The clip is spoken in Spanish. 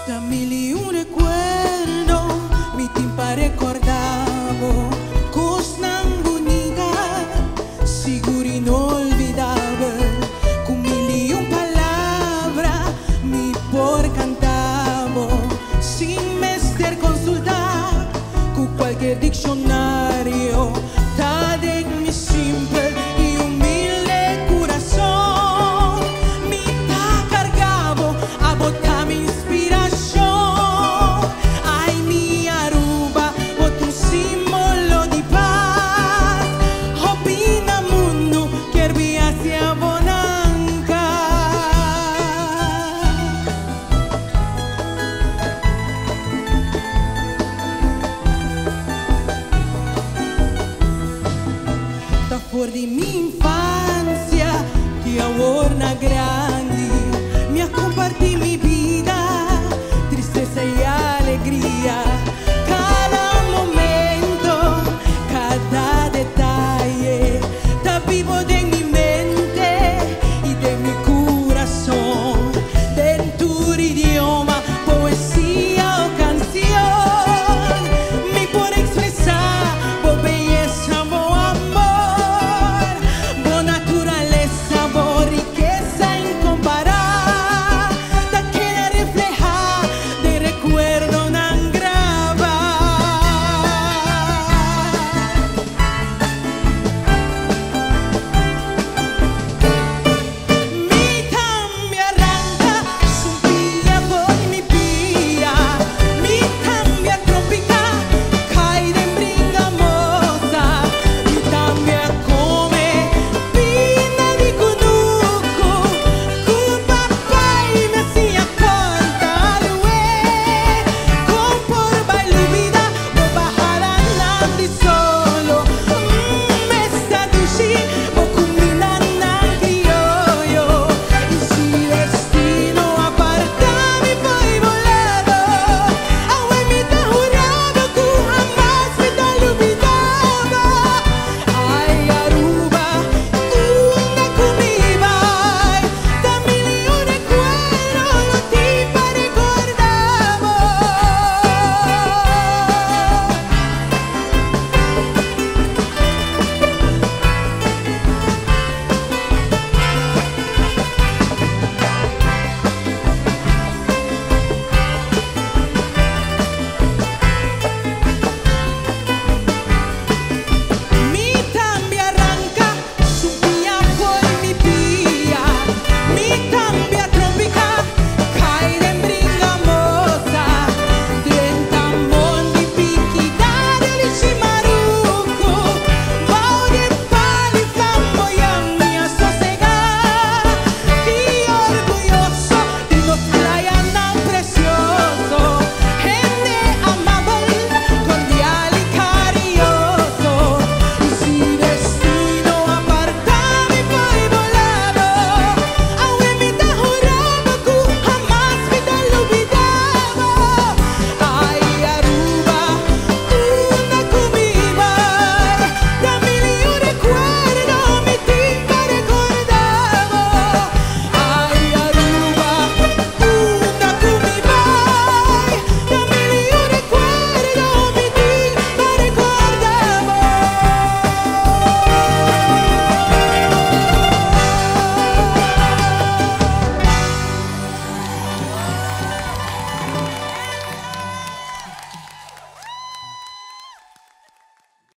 Da mil un recuerdo, mi timpa recordavo, cosa bonita, seguro inolvidable, con mil un palabras mi por cantavo, sin mester consultar, con cualquier diccionario, ta de mi simple y humilde corazón, mi ta cargavo a botar mi inspiración. Ay, mi Aruba, bota un símbolo de paz, opina mundo que hervía hacia bonanca. Da fuori di mi infancia che ahora grande mi ha compartido mi vida, tristeza y alegría, cada momento, cada detalle, da vivo